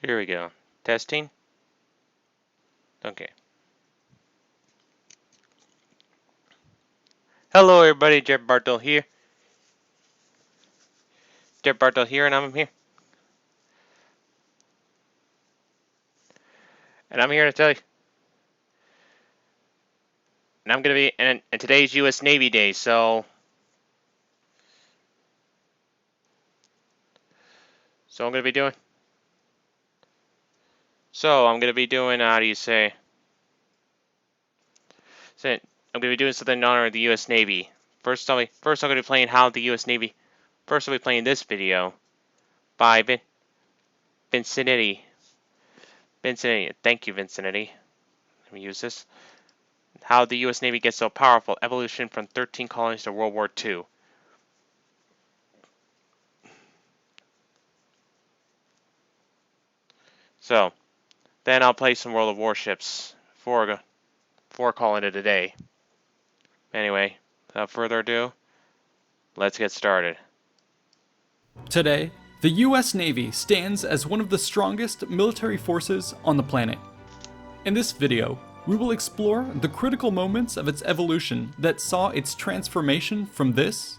Here we go. Testing. Okay. Hello everybody, Jeff Bartle here. Jeff Bartle here, and I'm here. And I'm here to tell you. And I'm going to be, and today's U.S. Navy Day, so I'm going to be doing, how do you say, I'm going to be doing something in honor of the U.S. Navy. First I'm going to be playing how the U.S. Navy, I'll be playing this video by Vincinetti. Thank you, Vincinetti. Let me use this. How the U.S. Navy gets so powerful. Evolution from 13 colonies to World War II. So, then I'll play some World of Warships before calling it a day. Anyway, without further ado, let's get started. Today, the U.S. Navy stands as one of the strongest military forces on the planet. In this video, we will explore the critical moments of its evolution that saw its transformation from this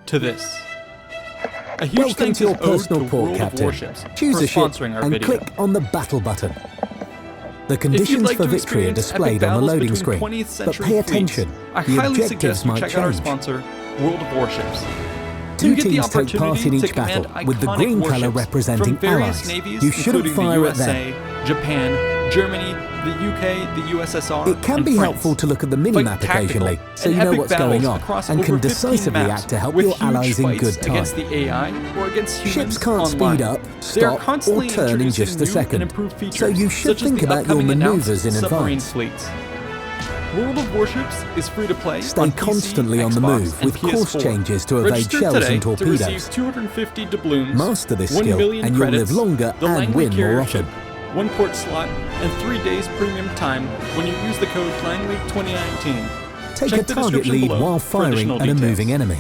to this. A huge Welcome thanks to your is owed personal to port World of captain. Warships Choose for a ship sponsoring our and video. click on the battle button. The If you'd conditions like for to victory are experience displayed epic on the battles loading between screen, 20th but century pay fleets, attention, I the highly objectives suggest you might check out our change. sponsor, World of Warships. Two You get the teams take part in opportunity to each battle, command with the iconic green colour warships representing from various allies. navies, You shouldn't including fire the at them. USA, Japan, Germany, the UK, the USSR, It can and be France. helpful to look at the minimap Fight tactical occasionally, so and you know epic what's going battles on, across and can over 15 decisively maps act to help with your huge allies in fights good time. against the AI or against humans Ships can't online. speed up, They are stop, or constantly turn in introducing just a new second, and improved features, so you should such as think the about your upcoming announced manoeuvres in submarine advance. fleets. World of Warships is free to play Stay on PC, constantly on the Xbox, move and with course PS4. changes to evade Register shells today and to torpedoes. receive 250 doubloons, Master this 1 skill million and you'll credits, live longer the and Langley win carrier more often. ship, 1 port slot, and 3 days premium time when you use the code Langley 2019. Take Check a the target description lead below while for firing additional at a details. moving enemy.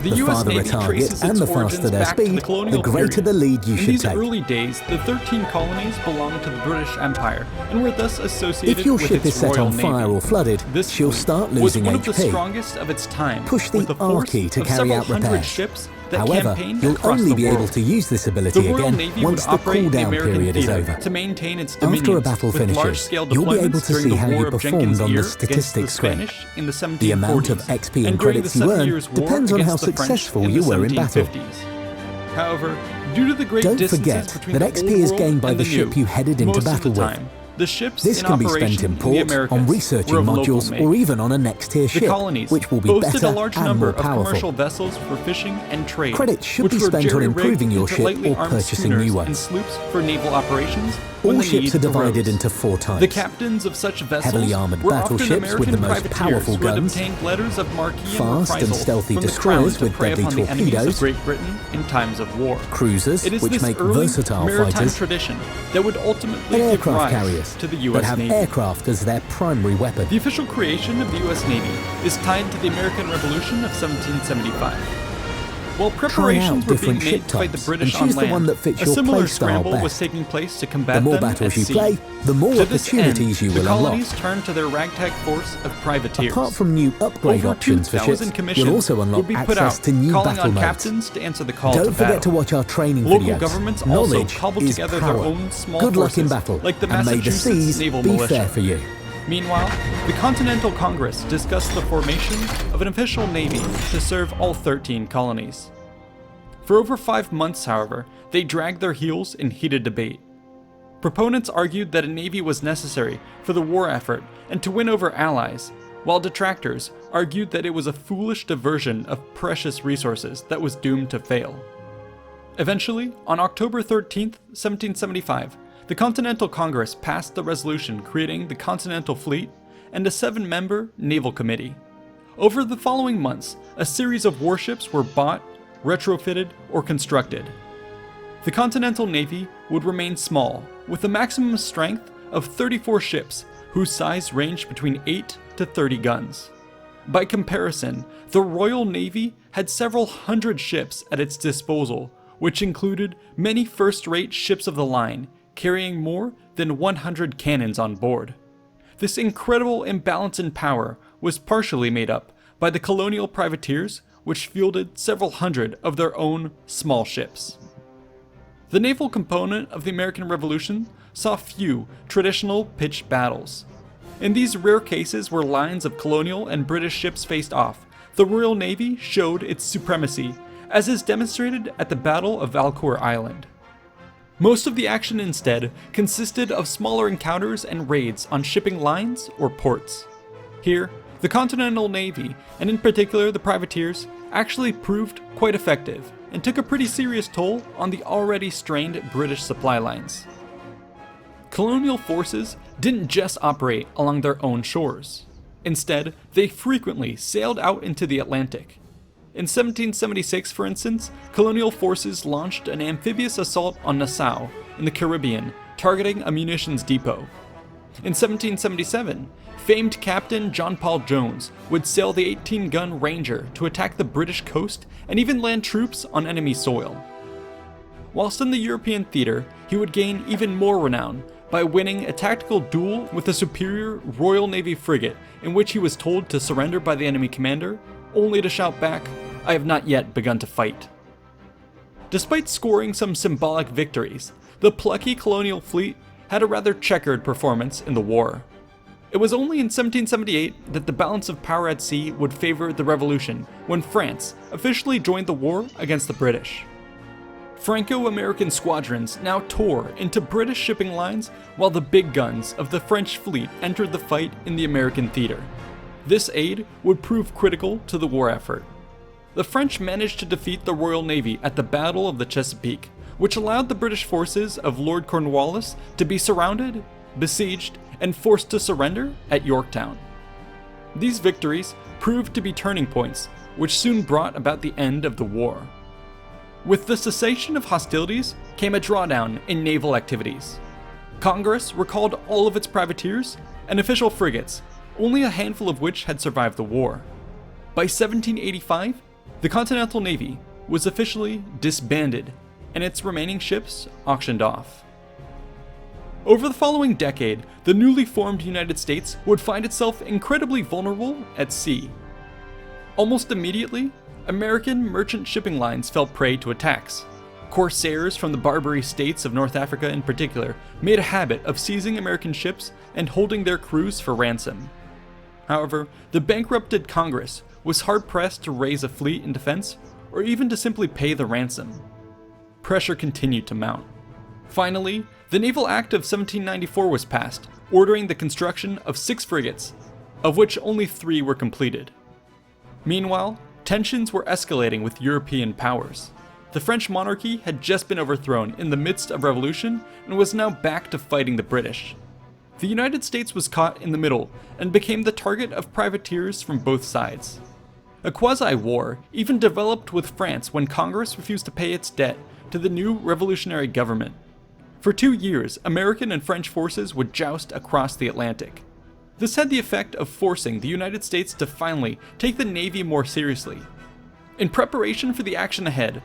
The The U.S. farther a Navy target traces and its the faster origins their back to speed, the colonial the greater period. the lead you In should these take. early days, the 13 colonies belonged to the British Empire and were thus associated If your with ship its is set Royal on fire Navy. or flooded, This she'll fleet start was losing one of the HP. strongest of its time, Push the with a R force key to of carry several out hundred repairs. ships that However, campaigned you'll across only the be world. able to use this The ability Royal again Navy once would the operate in the cooldown American period is theater over. to maintain its After a dominions, battle with finishes, large-scale you'll be able deployments to during see the how War you of performed Jenkins' on the Ear against the statistics screen. Spanish in the 1740s, The amount of XP and during credits the you Seven earn Years' War depends on how against the French successful in you the were in battle. 1750s. However, due to the great Don't distances forget between that the XP old is world gained by and the the ship new, you headed into most battle of the with. time, the ships This in can be operation spent in the port, Americas on were researching of local modules, make. or even on a next-tier The ship, colonies which will be boasted better a large and number more of powerful. commercial vessels for fishing and trade, Credits should which be were spent on jerry-rigged improving your into ship lightly or armed purchasing new schooners ones. and sloops for naval operations when All the ships need are divided arose. into 4 types. The captains of such vessels Heavily armoured were often battleships American with the most privateers powerful who had guns, obtained letters of marque and fast and reprisal stealthy from the destroyers crown to with prey deadly upon the enemies torpedoes, of Great Britain in times of war. cruisers, It is which this make early versatile maritime fighters, tradition that would ultimately and give aircraft rise carriers to the that U.S. have Navy. aircraft as their primary weapon. The official creation of the U.S. Navy is tied to the American Revolution of 1775. While Try preparations out were being different made ship to fight the types British and on choose the land, one that fits a your similar playstyle scramble was best. taking place to The combat more them battles at you sea. play, the more To this opportunities end, you will the unlock. colonies turned to their ragtag force of privateers. Apart from new upgrade Over options for 2,000 ships, commissions you'll also unlock would be put access out, to new calling battle on modes. captains to answer the call Don't to forget battle. to watch our training Local videos. governments also Knowledge cobbled is together power. their own small Good luck in forces, battle, like the and may the Massachusetts seas Naval be Militia. fair for you. Meanwhile, the Continental Congress discussed the formation of an official navy to serve all 13 colonies. For over 5 months, however, they dragged their heels in heated debate. Proponents argued that a navy was necessary for the war effort and to win over allies, while detractors argued that it was a foolish diversion of precious resources that was doomed to fail. Eventually, on October 13th, 1775, the Continental Congress passed the resolution creating the Continental Fleet and a 7-member naval committee. Over the following months, a series of warships were bought, retrofitted, or constructed. The Continental Navy would remain small, with a maximum strength of 34 ships, whose size ranged between 8 to 30 guns. By comparison, the Royal Navy had several hundred ships at its disposal, which included many first-rate ships of the line, carrying more than 100 cannons on board. This incredible imbalance in power was partially made up by the colonial privateers, which fielded several hundred of their own small ships. The naval component of the American Revolution saw few traditional pitched battles. In these rare cases where lines of colonial and British ships faced off, the Royal Navy showed its supremacy, as is demonstrated at the Battle of Valcour Island. Most of the action instead consisted of smaller encounters and raids on shipping lines or ports. Here, the Continental Navy, and in particular the privateers, actually proved quite effective and took a pretty serious toll on the already strained British supply lines. Colonial forces didn't just operate along their own shores. Instead, they frequently sailed out into the Atlantic. In 1776, for instance, colonial forces launched an amphibious assault on Nassau in the Caribbean, targeting a munitions depot. In 1777, famed Captain John Paul Jones would sail the 18-gun Ranger to attack the British coast and even land troops on enemy soil. Whilst in the European theater, he would gain even more renown by winning a tactical duel with a superior Royal Navy frigate in which he was told to surrender by the enemy commander, only to shout back, "I have not yet begun to fight." Despite scoring some symbolic victories, the plucky colonial fleet had a rather checkered performance in the war. It was only in 1778 that the balance of power at sea would favor the Revolution, when France officially joined the war against the British. Franco-American squadrons now tore into British shipping lines while the big guns of the French fleet entered the fight in the American theater. This aid would prove critical to the war effort. The French managed to defeat the Royal Navy at the Battle of the Chesapeake, which allowed the British forces of Lord Cornwallis to be surrounded, besieged, and forced to surrender at Yorktown. These victories proved to be turning points, which soon brought about the end of the war. With the cessation of hostilities came a drawdown in naval activities. Congress recalled all of its privateers and official frigates, only a handful of which had survived the war. By 1785, the Continental Navy was officially disbanded, and its remaining ships auctioned off. Over the following decade, the newly formed United States would find itself incredibly vulnerable at sea. Almost immediately, American merchant shipping lines fell prey to attacks. Corsairs from the Barbary states of North Africa in particular made a habit of seizing American ships and holding their crews for ransom. However, the bankrupted Congress was hard-pressed to raise a fleet in defense, or even to simply pay the ransom. Pressure continued to mount. Finally, the Naval Act of 1794 was passed, ordering the construction of 6 frigates, of which only 3 were completed. Meanwhile, tensions were escalating with European powers. The French monarchy had just been overthrown in the midst of revolution and was now back to fighting the British. The United States was caught in the middle and became the target of privateers from both sides. A quasi-war even developed with France when Congress refused to pay its debt to the new revolutionary government. For 2 years, American and French forces would joust across the Atlantic. This had the effect of forcing the United States to finally take the Navy more seriously. In preparation for the action ahead,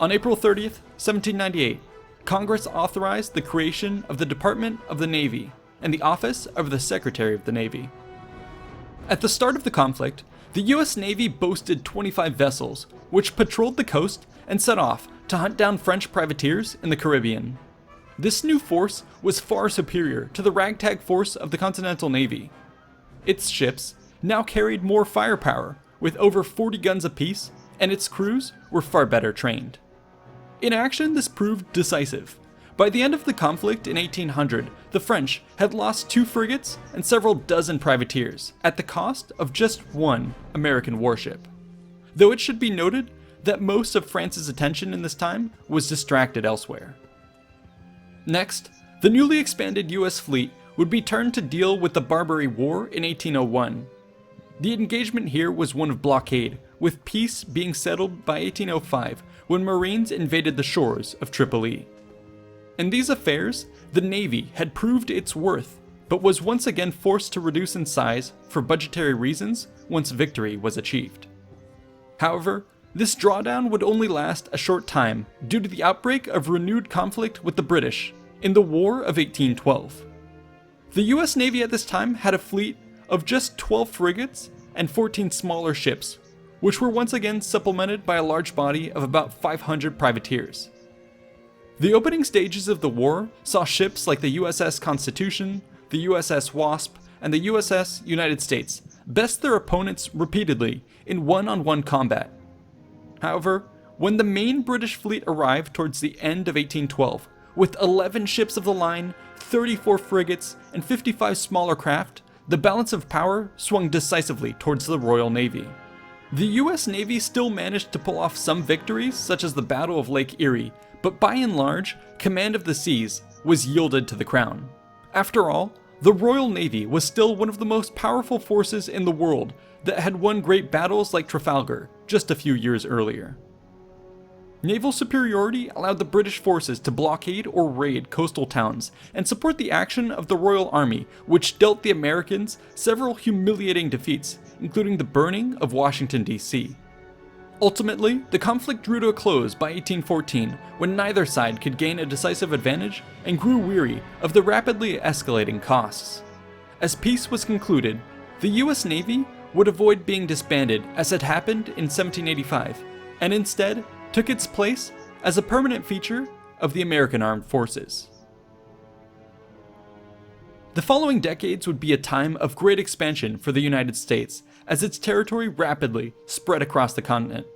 on April 30th, 1798, Congress authorized the creation of the Department of the Navy and the Office of the Secretary of the Navy. At the start of the conflict, the US Navy boasted 25 vessels, which patrolled the coast and set off to hunt down French privateers in the Caribbean. This new force was far superior to the ragtag force of the Continental Navy. Its ships now carried more firepower, with over 40 guns apiece, and its crews were far better trained. In action, this proved decisive. By the end of the conflict in 1800, the French had lost 2 frigates and several dozen privateers, at the cost of just 1 American warship. Though it should be noted that most of France's attention in this time was distracted elsewhere. Next, the newly expanded US fleet would be turned to deal with the Barbary War in 1801. The engagement here was one of blockade, with peace being settled by 1805 when Marines invaded the shores of Tripoli. In these affairs, the Navy had proved its worth, but was once again forced to reduce in size for budgetary reasons once victory was achieved. However, This drawdown would only last a short time due to the outbreak of renewed conflict with the British in the War of 1812. The US Navy at this time had a fleet of just 12 frigates and 14 smaller ships, which were once again supplemented by a large body of about 500 privateers. The opening stages of the war saw ships like the USS Constitution, the USS Wasp, and the USS United States best their opponents repeatedly in one-on-one combat. However, when the main British fleet arrived towards the end of 1812, with 11 ships of the line, 34 frigates, and 55 smaller craft, the balance of power swung decisively towards the Royal Navy. The US Navy still managed to pull off some victories, such as the Battle of Lake Erie, but by and large, command of the seas was yielded to the Crown. After all, the Royal Navy was still one of the most powerful forces in the world that had won great battles like Trafalgar just a few years earlier. Naval superiority allowed the British forces to blockade or raid coastal towns and support the action of the Royal Army, which dealt the Americans several humiliating defeats, including the burning of Washington, D.C. Ultimately, the conflict drew to a close by 1814, when neither side could gain a decisive advantage and grew weary of the rapidly escalating costs. As peace was concluded, the US Navy would avoid being disbanded as had happened in 1785, and instead took its place as a permanent feature of the American Armed Forces. The following decades would be a time of great expansion for the United States as its territory rapidly spread across the continent.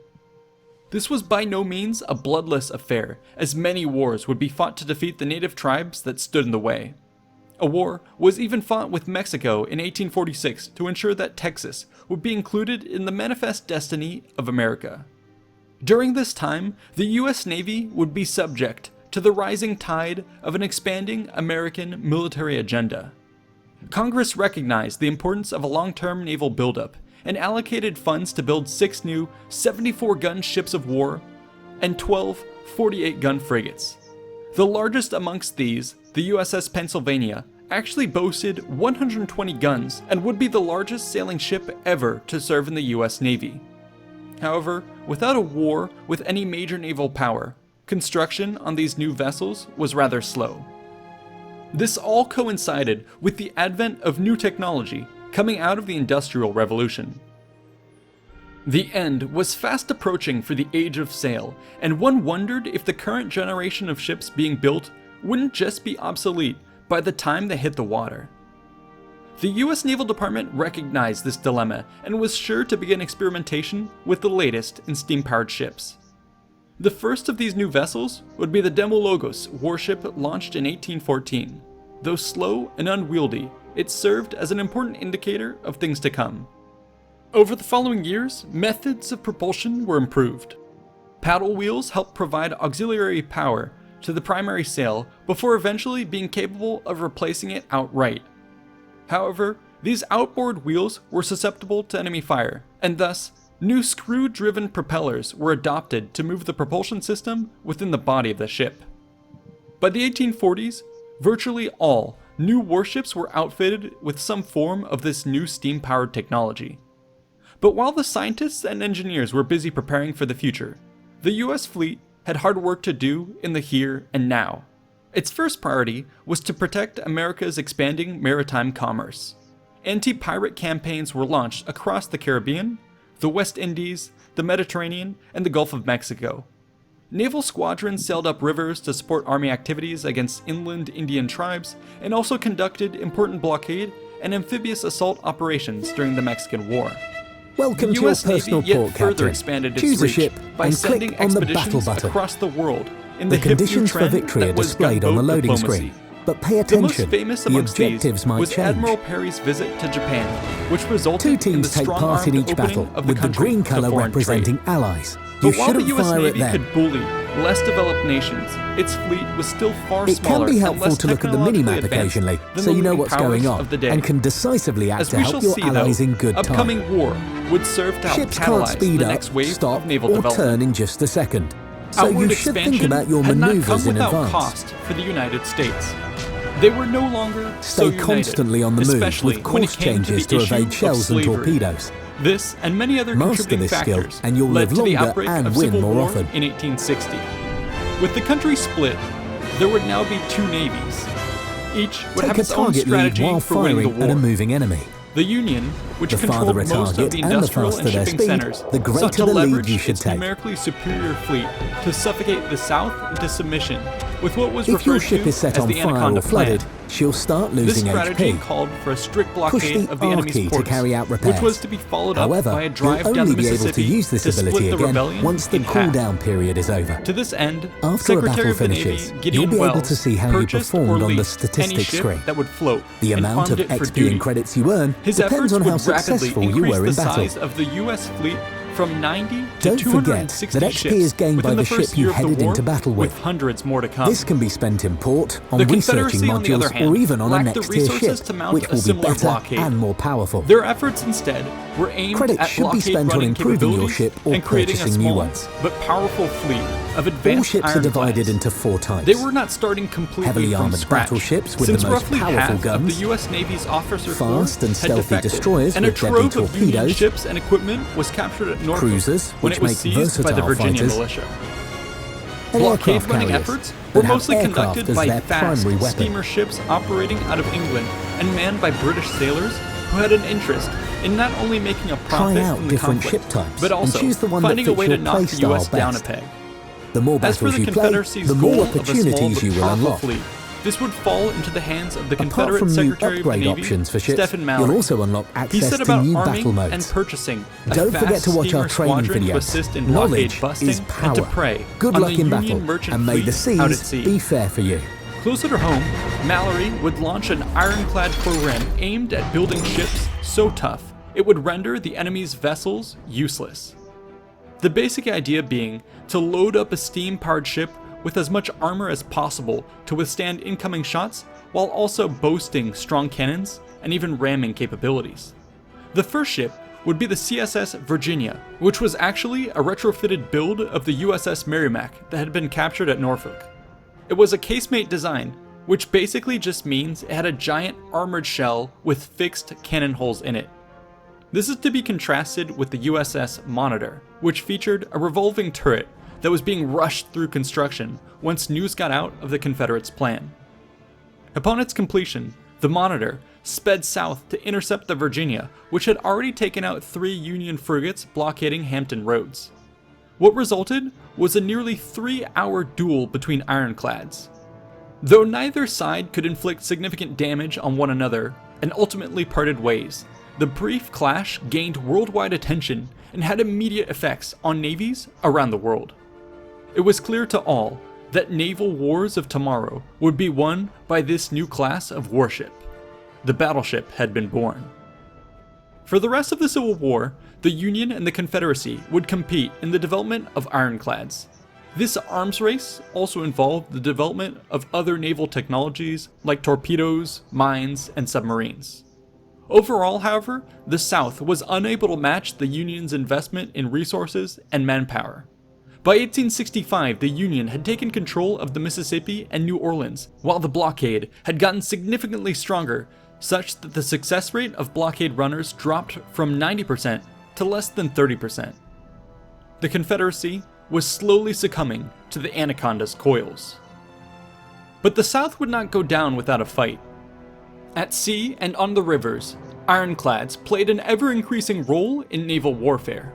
This was by no means a bloodless affair, as many wars would be fought to defeat the native tribes that stood in the way. A war was even fought with Mexico in 1846 to ensure that Texas would be included in the manifest destiny of America. During this time, the US Navy would be subject to the rising tide of an expanding American military agenda. Congress recognized the importance of a long-term naval buildup and allocated funds to build 6 new 74-gun ships of war and 12 48-gun frigates. The largest amongst these, the USS Pennsylvania, actually boasted 120 guns and would be the largest sailing ship ever to serve in the US Navy. However, without a war with any major naval power, construction on these new vessels was rather slow. This all coincided with the advent of new technology coming out of the Industrial Revolution. The end was fast approaching for the age of sail, and one wondered if the current generation of ships being built wouldn't just be obsolete by the time they hit the water. The US Naval Department recognized this dilemma and was sure to begin experimentation with the latest in steam-powered ships. The first of these new vessels would be the Demologos warship launched in 1814. Though slow and unwieldy, it served as an important indicator of things to come. Over the following years, methods of propulsion were improved. Paddle wheels helped provide auxiliary power to the primary sail before eventually being capable of replacing it outright. However, these outboard wheels were susceptible to enemy fire, and thus, new screw-driven propellers were adopted to move the propulsion system within the body of the ship. By the 1840s, virtually all new warships were outfitted with some form of this new steam-powered technology. But while the scientists and engineers were busy preparing for the future, the US fleet had hard work to do in the here and now. Its first priority was to protect America's expanding maritime commerce. Anti-pirate campaigns were launched across the Caribbean, the West Indies, the Mediterranean, and the Gulf of Mexico. Naval squadrons sailed up rivers to support army activities against inland Indian tribes, and also conducted important blockade and amphibious assault operations during the Mexican War. Welcome The to your US personal Navy yet port, further Captain. expanded its Choose a reach ship by and sending click on the battle expeditions button. across the world in The the hip new conditions for trend victory are that was displayed on the gunboat loading diplomacy. screen. But pay The most attention, famous the amongst these objectives might was change. Admiral Perry's visit to Japan, which resulted Two in teams the take part in strong-armed each opening battle, of with the country green to colour foreign representing trade. allies. You But while the shouldn't US fire at Navy them. could bully less developed nations, its fleet was still far It smaller can be and helpful less to look at the technologically mini-map advanced occasionally, than so the you know leading what's going powers on, of the day. and can decisively act As to we help shall your see, allies though, in good time. upcoming war would serve to help Ships can't catalyze speed the up, next wave stop, of naval or development. turn in just a second. So Outward you should expansion think about your had not come maneuvers in without advance. cost for the United States. They were no longer Stay so united, constantly on the move especially with when it course came changes to to the issue evade of shells and slavery. torpedoes. This and many other Master contributing this skill, factors and you'll led live to the longer outbreak and of win civil more war often. in 1860. With the country split, there would now be two navies. Each would Take have a its own target lead strategy while for winning the firing at a war. moving enemy. The Union, which The controlled farther a most of target the and the industrial faster and their shipping speed, centers, the greater sought to the lead leverage you should its take. numerically superior fleet to suffocate the South into submission with what was If your referred ship to is set as on the fire Anaconda or flooded, Plan. she'll start This losing strategy HP. called for a strict Push blockade the of the R enemy's key to ports, carry out repairs. which was to be followed up However, by a drive you'll down the only be able to Mississippi use this to split ability the again rebellion once the in half. cooldown period is over. To this end, After a Secretary battle of the finishes, Navy Gideon you'll be able Wells to see how you purchased performed or on the leased any statistics ship screen. that would float The and amount armed of it for XP duty. and credits you earn His depends efforts on how would rapidly successful you increase were the in battle. size of the U.S. fleet from 90 to Don't forget 260 that XP ships is gained by within the first ship you year of the headed war, into battle with. hundreds more to come. This can be spent in port, on The researching Confederacy, on the other modules, hand, or even on a lacked the next-tier resources ship, to mount which a will be similar better blockade. and more powerful. Their efforts instead were aimed Credits at should be blockade spent on running improving your capabilities ship or and creating a purchasing new small ones. but powerful fleet of All advanced ships are divided ironclads. into 4 types. They were not starting completely Heavily from armored scratch, battleships with since the most roughly powerful half guns, of the U.S. Navy's officer fast corps and had stealthy defected, destroyers and a with deadly trove of Union torpedoes, ships and equipment was captured at Norfolk cruisers, when which it was make seized by the versatile Virginia fighters, militia. and Blockade aircraft running carriers efforts that were have mostly aircraft conducted as by their fast primary weapon. steamer ships operating out of England and manned by British sailors who had an interest in not only making a Try profit out from the different conflict, ship types but and also choose the one that finding a fits way to your knock play the U.S. style down a best. peg. The more As for battles the you play, Confederacy's the more goal of a small opportunities but you will powerful unlock. fleet, this would fall into the hands of the Apart Confederate from new Secretary of the upgrade Navy, options for ships, Stephen you'll Mallory. also unlock He access set to about new battle arming modes. and purchasing a Don't fast forget to watch steamer our training squadron to videos. assist in blockade Knowledge busting is and power. to prey Good on luck the in Union battle, merchant and may the fleet out at seas sea. be fair for you. Closer to home, Mallory would launch an ironclad program aimed at building ships so tough it would render the enemy's vessels useless. The basic idea being to load up a steam-powered ship with as much armor as possible to withstand incoming shots while also boasting strong cannons and even ramming capabilities. The first ship would be the CSS Virginia, which was actually a retrofitted build of the USS Merrimac that had been captured at Norfolk. It was a casemate design, which basically just means it had a giant armored shell with fixed cannon holes in it. This is to be contrasted with the USS Monitor, which featured a revolving turret that was being rushed through construction once news got out of the Confederates' plan. Upon its completion, the Monitor sped south to intercept the Virginia, which had already taken out 3 Union frigates blockading Hampton Roads. What resulted was a nearly 3-hour duel between ironclads. Though neither side could inflict significant damage on one another and ultimately parted ways, the brief clash gained worldwide attention and had immediate effects on navies around the world. It was clear to all that naval wars of tomorrow would be won by this new class of warship. The battleship had been born. For the rest of the Civil War, the Union and the Confederacy would compete in the development of ironclads. This arms race also involved the development of other naval technologies like torpedoes, mines, and submarines. Overall, however, the South was unable to match the Union's investment in resources and manpower. By 1865, the Union had taken control of the Mississippi and New Orleans, while the blockade had gotten significantly stronger, such that the success rate of blockade runners dropped from 90% to less than 30%. The Confederacy was slowly succumbing to the Anaconda's coils. But the South would not go down without a fight. At sea and on the rivers, ironclads played an ever-increasing role in naval warfare.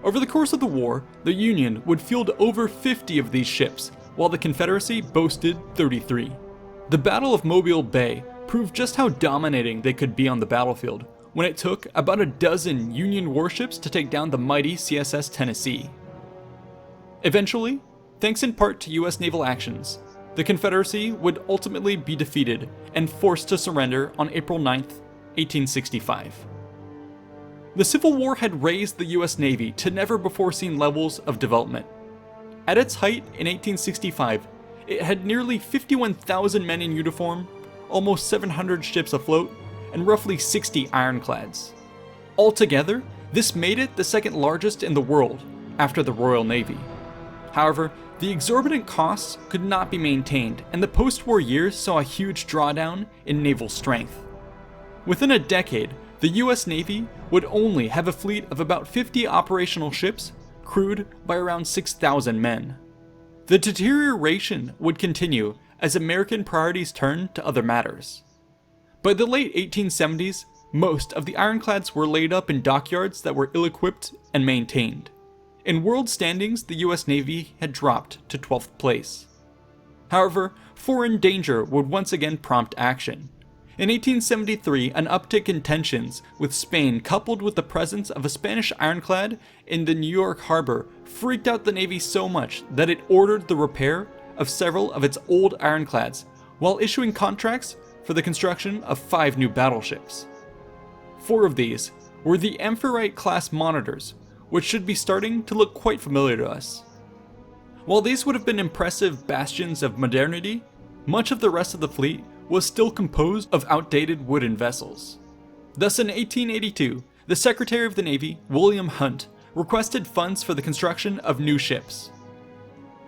Over the course of the war, the Union would field over 50 of these ships, while the Confederacy boasted 33. The Battle of Mobile Bay proved just how dominating they could be on the battlefield, when it took about a dozen Union warships to take down the mighty CSS Tennessee. Eventually, thanks in part to US naval actions, the Confederacy would ultimately be defeated and forced to surrender on April 9, 1865. The Civil War had raised the US Navy to never-before-seen levels of development. At its height in 1865, it had nearly 51,000 men in uniform, almost 700 ships afloat, and roughly 60 ironclads. Altogether, this made it the second largest in the world, after the Royal Navy. However, the exorbitant costs could not be maintained, and the post-war years saw a huge drawdown in naval strength. Within a decade, the US Navy would only have a fleet of about 50 operational ships, crewed by around 6,000 men. The deterioration would continue as American priorities turned to other matters. By the late 1870s, most of the ironclads were laid up in dockyards that were ill-equipped and maintained. In world standings, the US Navy had dropped to 12th place. However, foreign danger would once again prompt action. In 1873, an uptick in tensions with Spain, coupled with the presence of a Spanish ironclad in the New York harbor, freaked out the Navy so much that it ordered the repair of several of its old ironclads, while issuing contracts for the construction of 5 new battleships. 4 of these were the Amphitrite-class monitors, which should be starting to look quite familiar to us. While these would have been impressive bastions of modernity, much of the rest of the fleet was still composed of outdated wooden vessels. Thus in 1882, the Secretary of the Navy, William Hunt, requested funds for the construction of new ships.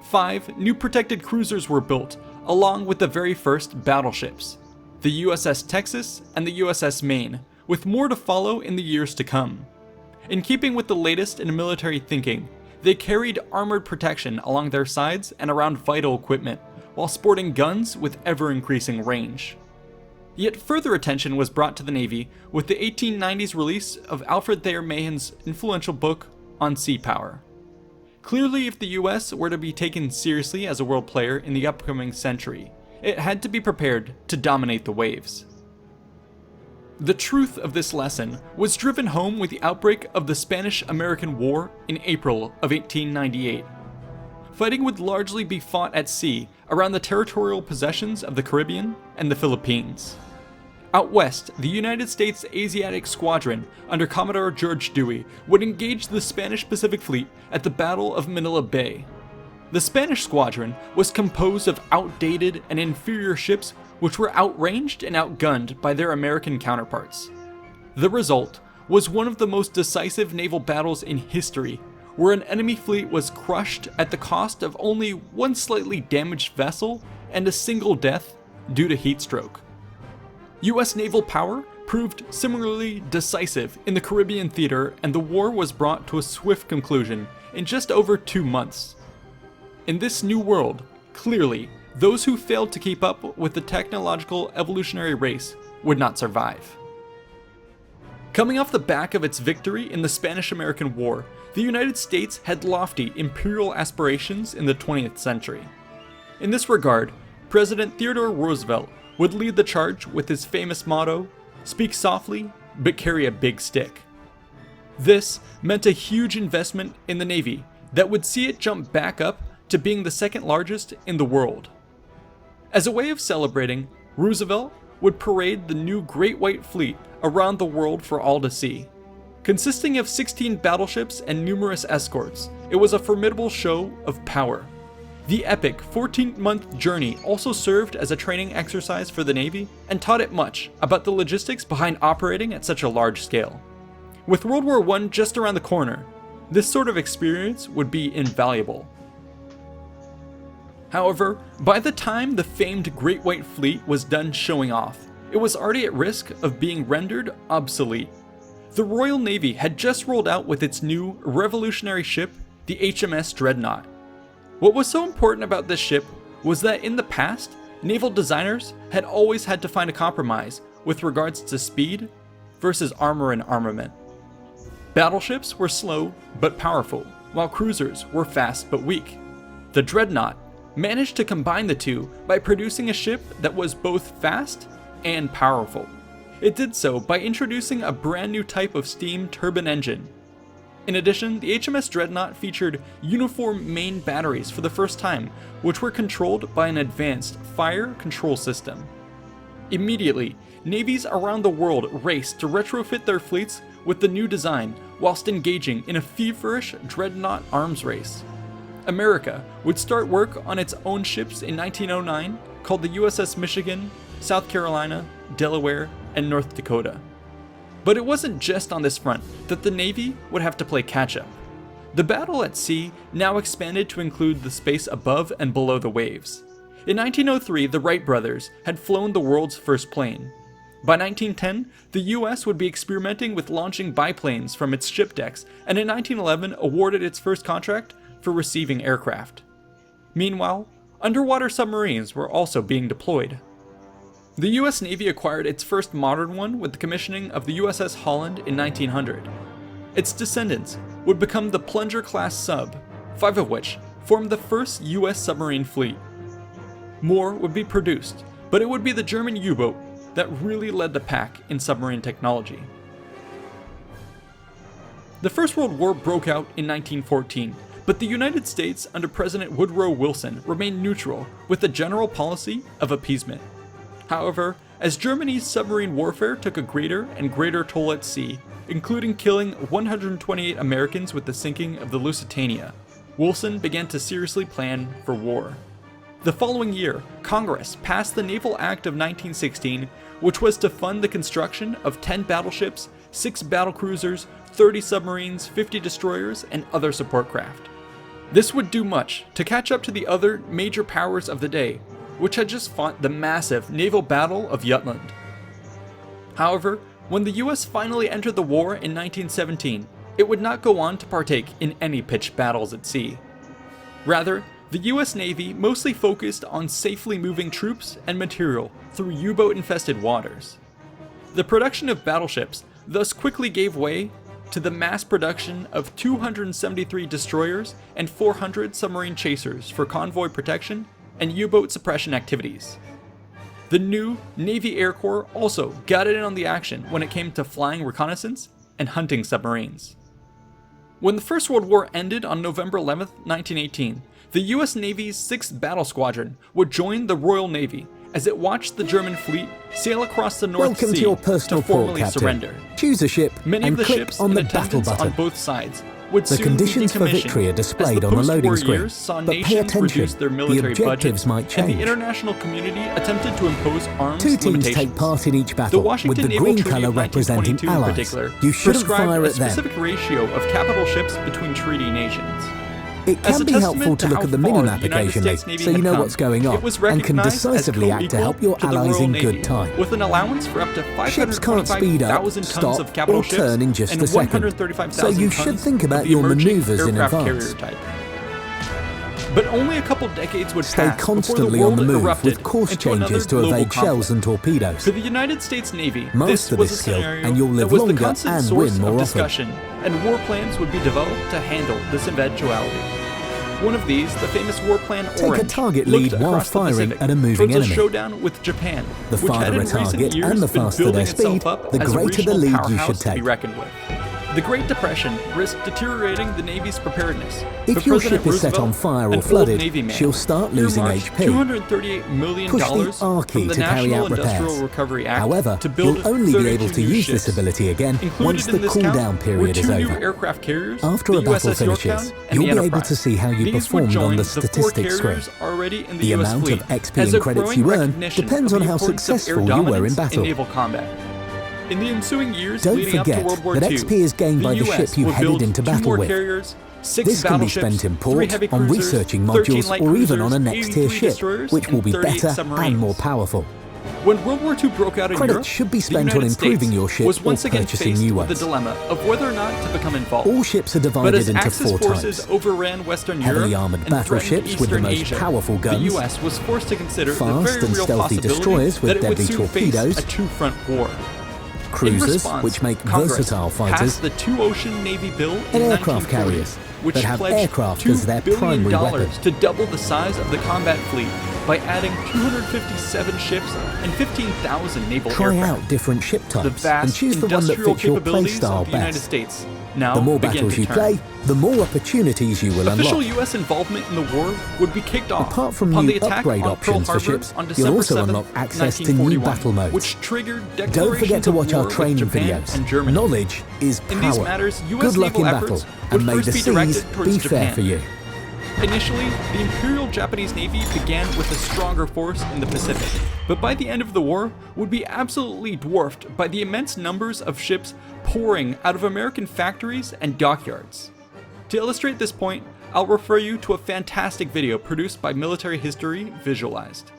5 new protected cruisers were built, along with the very first battleships, the USS Texas and the USS Maine, with more to follow in the years to come. In keeping with the latest in military thinking, they carried armored protection along their sides and around vital equipment, while sporting guns with ever-increasing range. Yet further attention was brought to the Navy with the 1890s release of Alfred Thayer Mahan's influential book on sea power. Clearly, if the US were to be taken seriously as a world player in the upcoming century, it had to be prepared to dominate the waves. The truth of this lesson was driven home with the outbreak of the Spanish-American War in April of 1898. Fighting would largely be fought at sea around the territorial possessions of the Caribbean and the Philippines. Out west, the United States Asiatic Squadron under Commodore George Dewey would engage the Spanish Pacific Fleet at the Battle of Manila Bay. The Spanish squadron was composed of outdated and inferior ships which were outranged and outgunned by their American counterparts. The result was one of the most decisive naval battles in history, where an enemy fleet was crushed at the cost of only one slightly damaged vessel and a single death due to heat stroke. US naval power proved similarly decisive in the Caribbean theater, and the war was brought to a swift conclusion in just over 2 months. In this new world, clearly, those who failed to keep up with the technological evolutionary race would not survive. Coming off the back of its victory in the Spanish-American War, the United States had lofty imperial aspirations in the 20th century. In this regard, President Theodore Roosevelt would lead the charge with his famous motto, "Speak softly, but carry a big stick." This meant a huge investment in the Navy that would see it jump back up to being the second largest in the world. As a way of celebrating, Roosevelt would parade the new Great White Fleet around the world for all to see. Consisting of 16 battleships and numerous escorts, it was a formidable show of power. The epic 14-month journey also served as a training exercise for the Navy and taught it much about the logistics behind operating at such a large scale. With World War I just around the corner, this sort of experience would be invaluable. However, by the time the famed Great White Fleet was done showing off, it was already at risk of being rendered obsolete. The Royal Navy had just rolled out with its new revolutionary ship, the HMS Dreadnought. What was so important about this ship was that in the past, naval designers had always had to find a compromise with regards to speed versus armor and armament. Battleships were slow but powerful, while cruisers were fast but weak. The Dreadnought managed to combine the two by producing a ship that was both fast and powerful. It did so by introducing a brand new type of steam turbine engine. In addition, the HMS Dreadnought featured uniform main batteries for the first time, which were controlled by an advanced fire control system. Immediately, navies around the world raced to retrofit their fleets with the new design, whilst engaging in a feverish Dreadnought arms race. America would start work on its own ships in 1909, called the USS Michigan, South Carolina, Delaware, and North Dakota. But it wasn't just on this front that the Navy would have to play catch-up. The battle at sea now expanded to include the space above and below the waves. In 1903, the Wright brothers had flown the world's first plane. By 1910, the US would be experimenting with launching biplanes from its ship decks, and in 1911 awarded its first contract for receiving aircraft. Meanwhile, underwater submarines were also being deployed. The US Navy acquired its first modern one with the commissioning of the USS Holland in 1900. Its descendants would become the Plunger-class sub, 5 of which formed the first US submarine fleet. More would be produced, but it would be the German U-boat that really led the pack in submarine technology. The First World War broke out in 1914, but the United States under President Woodrow Wilson remained neutral with a general policy of appeasement. However, as Germany's submarine warfare took a greater and greater toll at sea, including killing 128 Americans with the sinking of the Lusitania, Wilson began to seriously plan for war. The following year, Congress passed the Naval Act of 1916, which was to fund the construction of 10 battleships, 6 battlecruisers, 30 submarines, 50 destroyers, and other support craft. This would do much to catch up to the other major powers of the day, which had just fought the massive naval battle of Jutland. However, when the US finally entered the war in 1917, it would not go on to partake in any pitched battles at sea. Rather, the US Navy mostly focused on safely moving troops and material through U-boat-infested waters. The production of battleships thus quickly gave way to the mass production of 273 destroyers and 400 submarine chasers for convoy protection and U-boat suppression activities. The new Navy Air Corps also got in on the action when it came to flying reconnaissance and hunting submarines. When the First World War ended on November 11, 1918, the US Navy's 6th Battle Squadron would join the Royal Navy as it watched the German fleet sail across the North Welcome Sea to your personal to formally port, Captain. surrender. Choose a ship Many and of the click ships on in the battle attendance button. on both sides would The soon conditions be for decommissioned victory are as displayed on the loading post-war screen. years saw But pay nations attention, reduce their the military objectives budgets, might and the change. international community attempted to impose arms Two teams limitations. take part in each The battle, with Washington the Naval green Treaty colour of representing 1922 in allies. particular You shouldn't prescribed fire a at them. specific ratio of capital ships between treaty nations. It As can a be testament helpful to to look how at the far minimap the United occasionally, States Navy so you had know come. what's going on, It was and can recognized as decisively act to co-equal help your to the allies Royal in Navy, good time. with an allowance for up to Ships can't speed up, 525,000 tons stop, of capital or ships turn in just and a second. 135,000 So you tons should think about of the your emerging maneuvers in aircraft advance. carrier type. But only a couple decades would Stay pass constantly before on the the world move erupted with course into another changes to global evade shells and conflict. torpedoes. For the United States Navy, Master this was this a skill, scenario and you'll live that was the longer constant and source win more of often. discussion, and war plans would be developed to handle this eventuality. One of these, the famous War Plan Take a Orange, target looked lead while across the firing Pacific at a moving towards enemy. a showdown with Japan, The which had farther in a recent target years and the been faster building their itself speed, up the as a greater the regional lead you powerhouse should to be take. reckoned with. The Great Depression risked deteriorating the Navy's preparedness. If but your President ship is set Roosevelt, on fire or an old flooded, Navy man, she'll start losing earmarked HP. $238 million Push the R from key the to carry National out Industrial repairs. Recovery Act However, to build you'll only be 32 able to new use ships. this ability again Included once the in this count cooldown were period is 2 new over. aircraft carriers, After the a battle USS finishes, Yorktown and you'll the be able Enterprise. to see how you These would performed join on the the 4 statistics screen. carriers already in the, The US amount fleet of XP as and a credits growing you earn recognition depends of on the how importance of air successful you were in dominance battle. naval combat. In the ensuing years Don't leading up to forget World War that II, XP is gained by the US ship you would headed build into 2 battle more with. carriers, 6 This can be battleships, spent in 3 port, heavy on cruisers, researching 13 modules, light or even on a cruisers, next tier 83 ship, destroyers, which will and be 38 better and submarines. more powerful. When World War II broke out in Credits Europe, should be the spent on United improving States your ship was or once again purchasing faced new with the ones. dilemma of whether or not to become involved. All ships are But divided as into Axis 4 forces types. overran Western Heavily Europe armoured and battleships threatened with the Eastern most Asia, powerful guns, the US was forced to consider the fast very and real stealthy possibility destroyers with that it would deadly soon face torpedoes, a two-front war. In cruisers, response, which make Congress versatile fighters, passed the Two-Ocean Navy Bill in and aircraft 1940, carriers which that have pledged aircraft $2 as their billion primary weapon. to double the size of the combat fleet by adding 257 ships and 15,000 naval Try aircraft. out different ship The types and vast choose the one that industrial fits your capabilities playstyle of the United best. States now The more begin battles to you turn. play, the more opportunities you will Official unlock. U.S. involvement in the war would be kicked off Apart from upon new the attack upgrade on Pearl options for Harbor ships, on you'll December also 7th, unlock access to new 1941, battle modes. which triggered Don't declarations forget to of watch war our with training Japan videos. and Germany. Knowledge is In these power. matters, U.S. Good luck naval in efforts battle, would and may first the be seas directed towards be Japan. fair for you. Initially, the Imperial Japanese Navy began with a stronger force in the Pacific, but by the end of the war would be absolutely dwarfed by the immense numbers of ships pouring out of American factories and dockyards. To illustrate this point, I'll refer you to a fantastic video produced by Military History Visualized.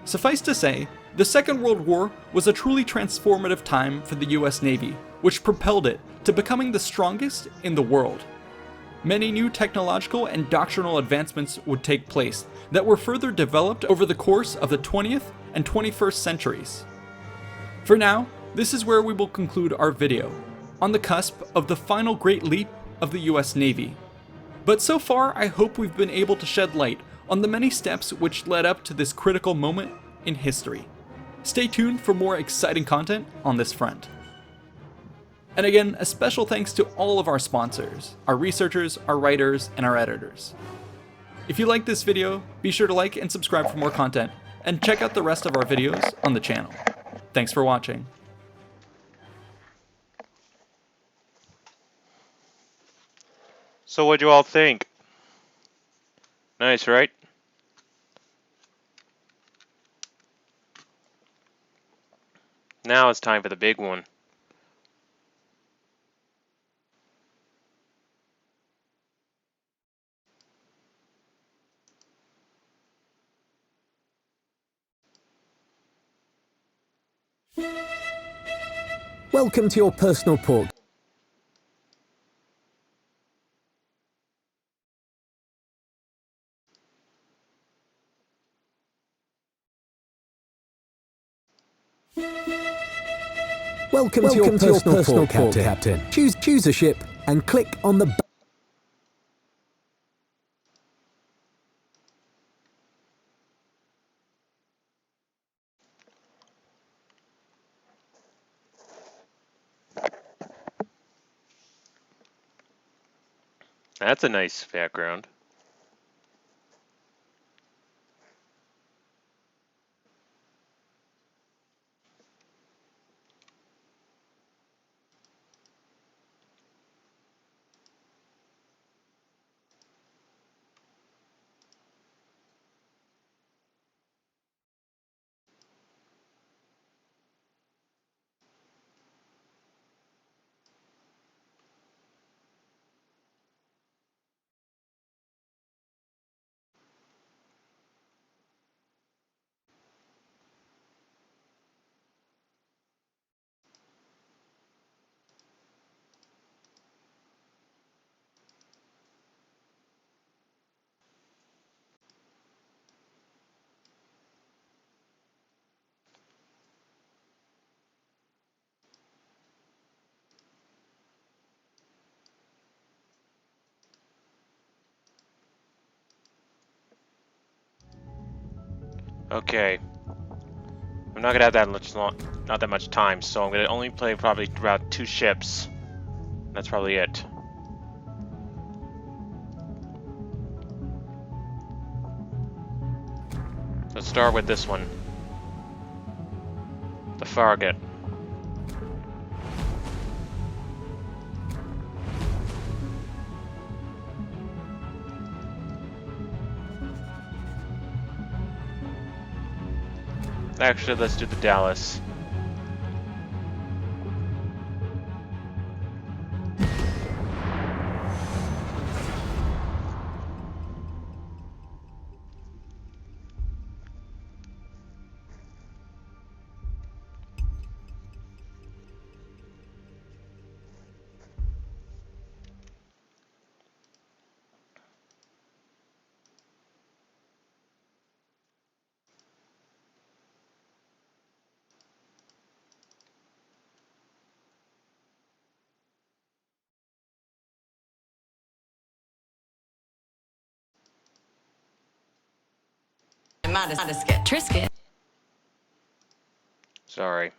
Suffice to say, The Second World War was a truly transformative time for the US Navy, which propelled it to becoming the strongest in the world. Many new technological and doctrinal advancements would take place that were further developed over the course of the 20th and 21st centuries. For now, this is where we will conclude our video, on the cusp of the final great leap of the US Navy. But so far, I hope we've been able to shed light on the many steps which led up to this critical moment in history. Stay tuned for more exciting content on this front. And again, a special thanks to all of our sponsors, our researchers, our writers, and our editors. If you like this video, be sure to like and subscribe for more content, and check out the rest of our videos on the channel. Thanks for watching. So what'd you all think? Nice, right? Now it's time for the big one. Welcome to your personal port. Welcome to your personal port, Captain. Choose a ship and click on the That's a nice background. Okay. I'm not gonna have not that much time, so I'm gonna only play probably about 2 ships. That's probably it. Let's start with this one. The frigate. Actually, let's do the Dallas. Trisket. Sorry.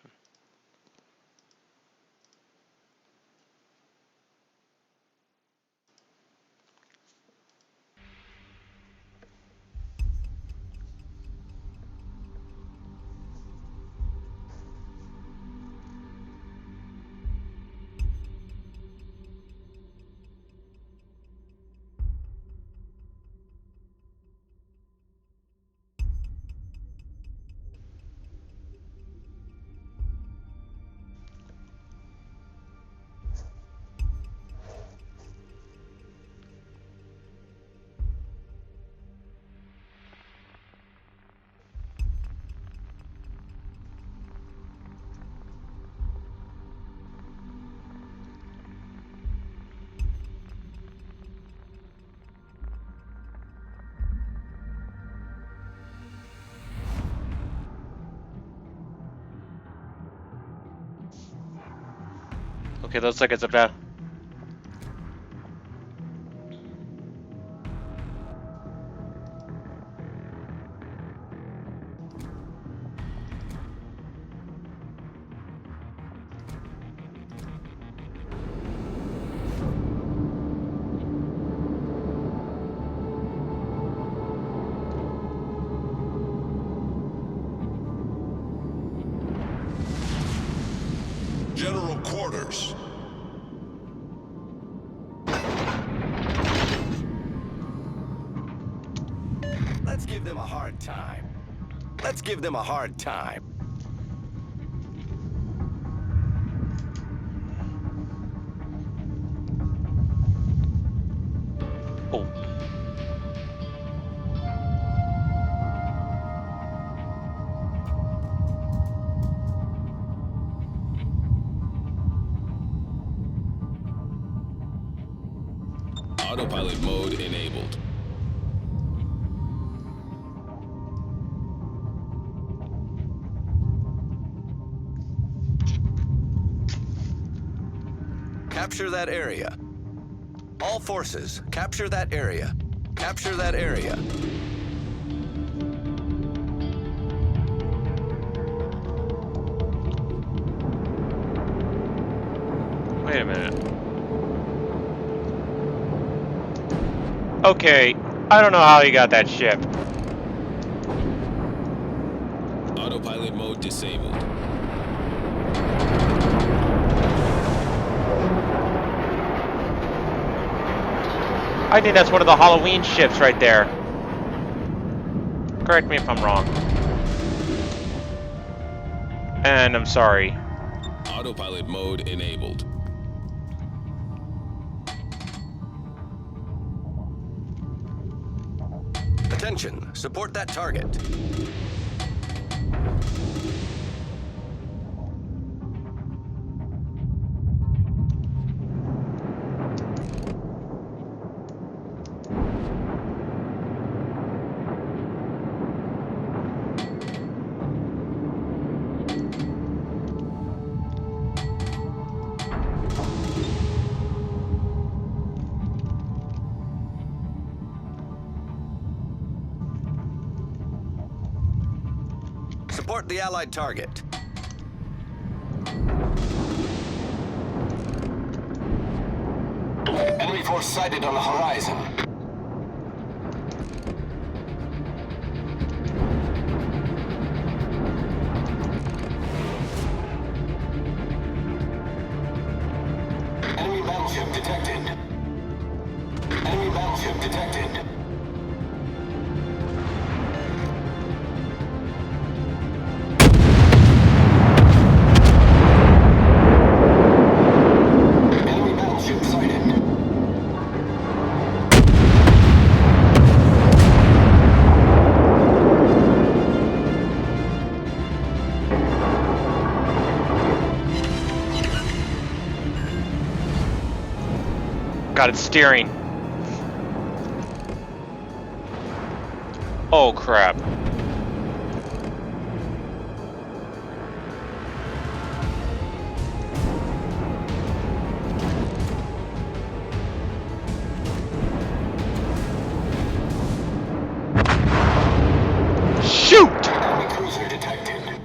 Okay, looks like it's about. General quarters. Let's give them a hard time. Let's give them a hard time. Oh. Autopilot mode enabled. Capture that area. All forces, capture that area. Capture that area. Wait a minute. Okay, I don't know how he got that ship. Autopilot mode disabled. I think that's one of the Halloween ships right there. Correct me if I'm wrong. And I'm sorry. Autopilot mode enabled. Attention, support that target. Support the Allied target. Enemy force sighted on the horizon. Enemy battleship detected. Enemy battleship detected. God, it's steering. Oh, crap. Shoot! Enemy cruiser detected.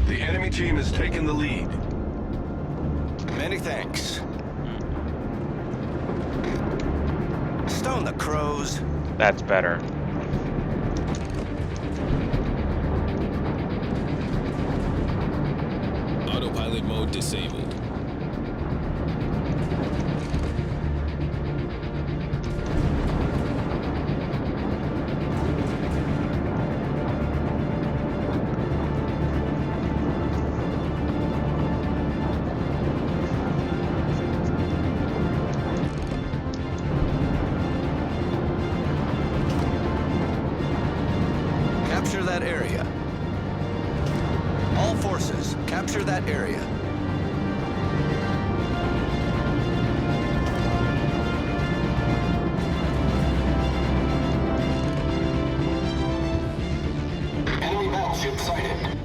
The enemy team has taken the lead. Many thanks. Stone the crows. That's better. Autopilot mode disabled. Capture that area. All forces, capture that area. Enemy battleship sighted.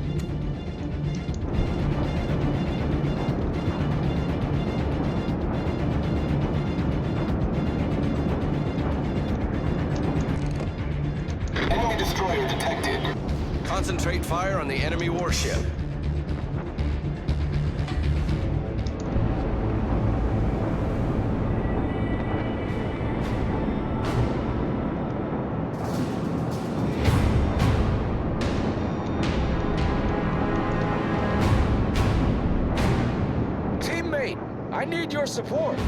destroyer detected. Concentrate fire on the enemy warship. Teammate, I need your support.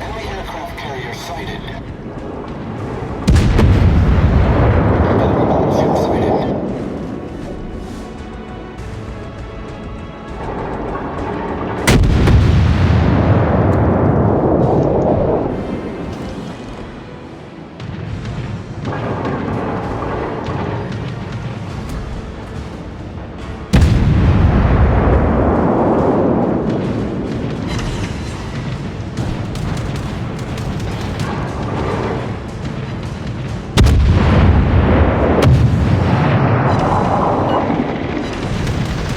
Enemy aircraft carrier sighted. Enemy battleship sighted.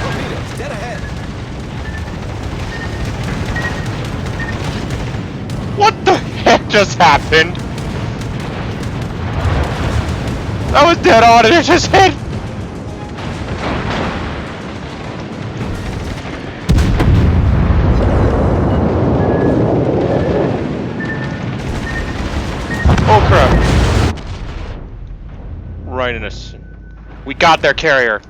Torpedoes, dead ahead. What the heck just happened? That was dead on and it just hit! Oh crap. Right in us. We got their carrier.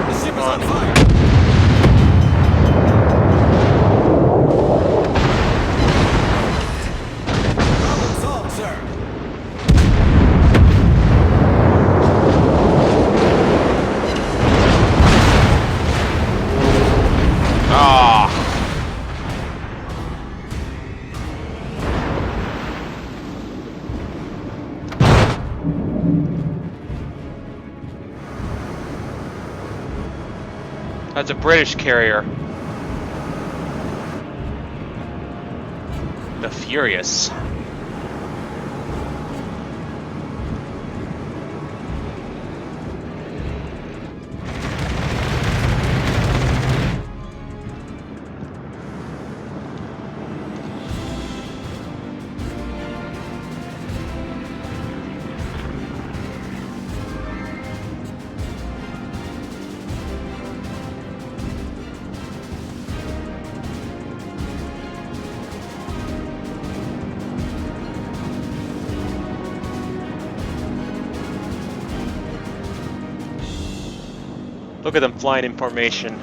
The ship is on fire. Problem solved, sir. Ah. That's a British carrier. The Furious. Look at them flying in formation.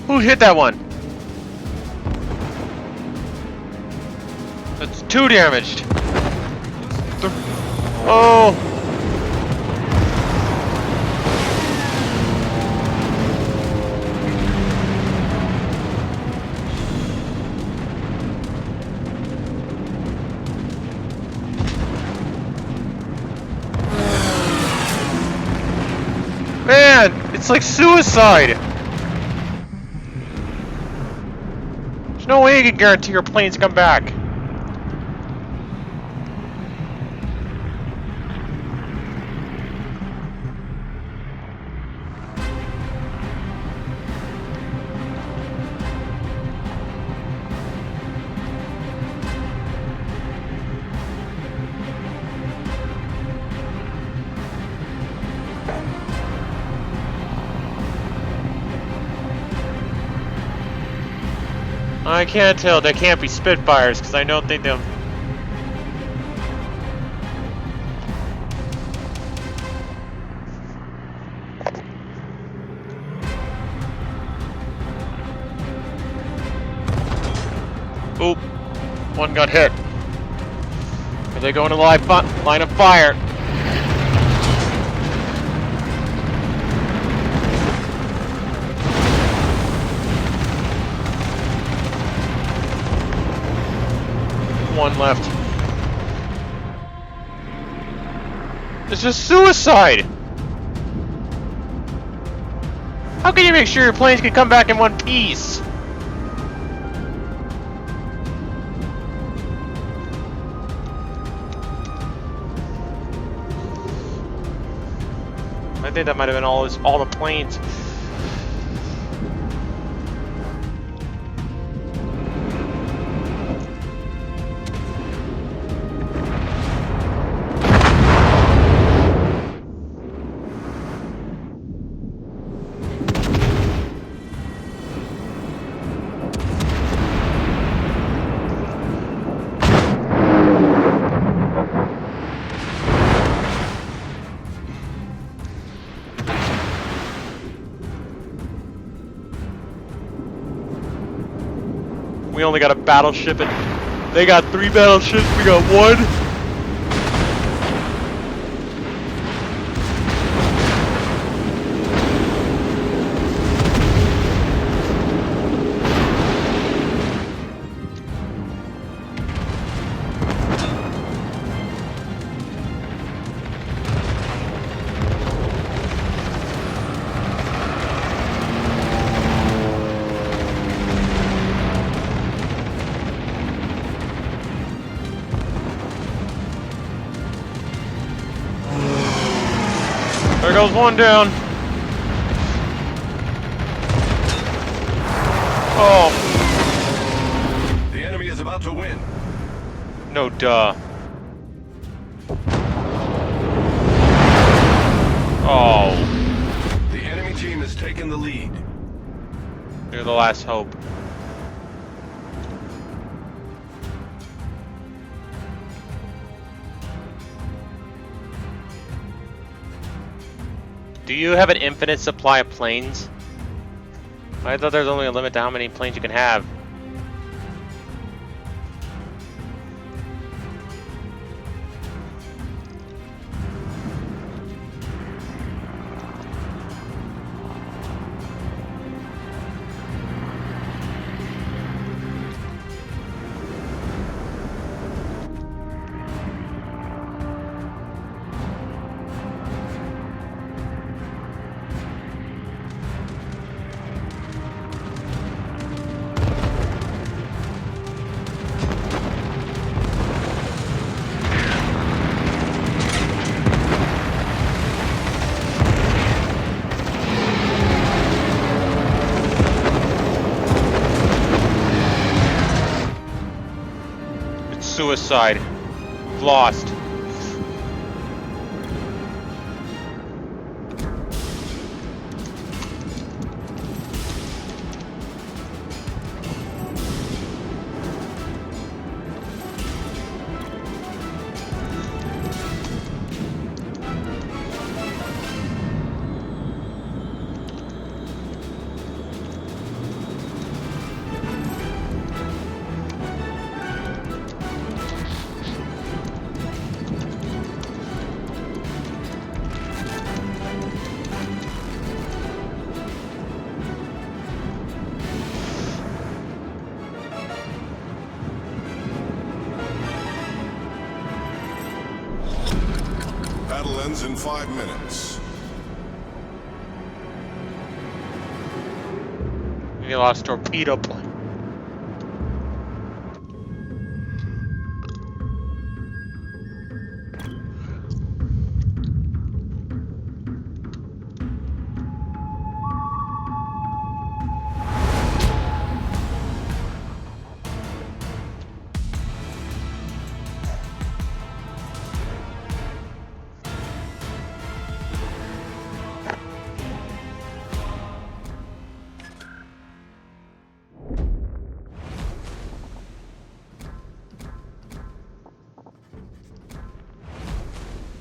Who hit that one? That's 2 damaged. Oh. Man, it's like suicide. There's no way you can guarantee your planes come back. I can't tell. They can't be Spitfires because I don't think they'll. Oop! One got hit. Are they going to line of fire? One left. It's just suicide! How can you make sure your planes can come back in one piece? I think that might have been all the planes. We only got a battleship and they got 3 battleships, we got 1. There goes one down. Oh. The enemy is about to win. No duh. Oh. The enemy team has taken the lead. You're the last hope. Do you have an infinite supply of planes? I thought there's only a limit to how many planes you can have. Suicide. Lost. guns in 5 minutes. We lost torpedo plane.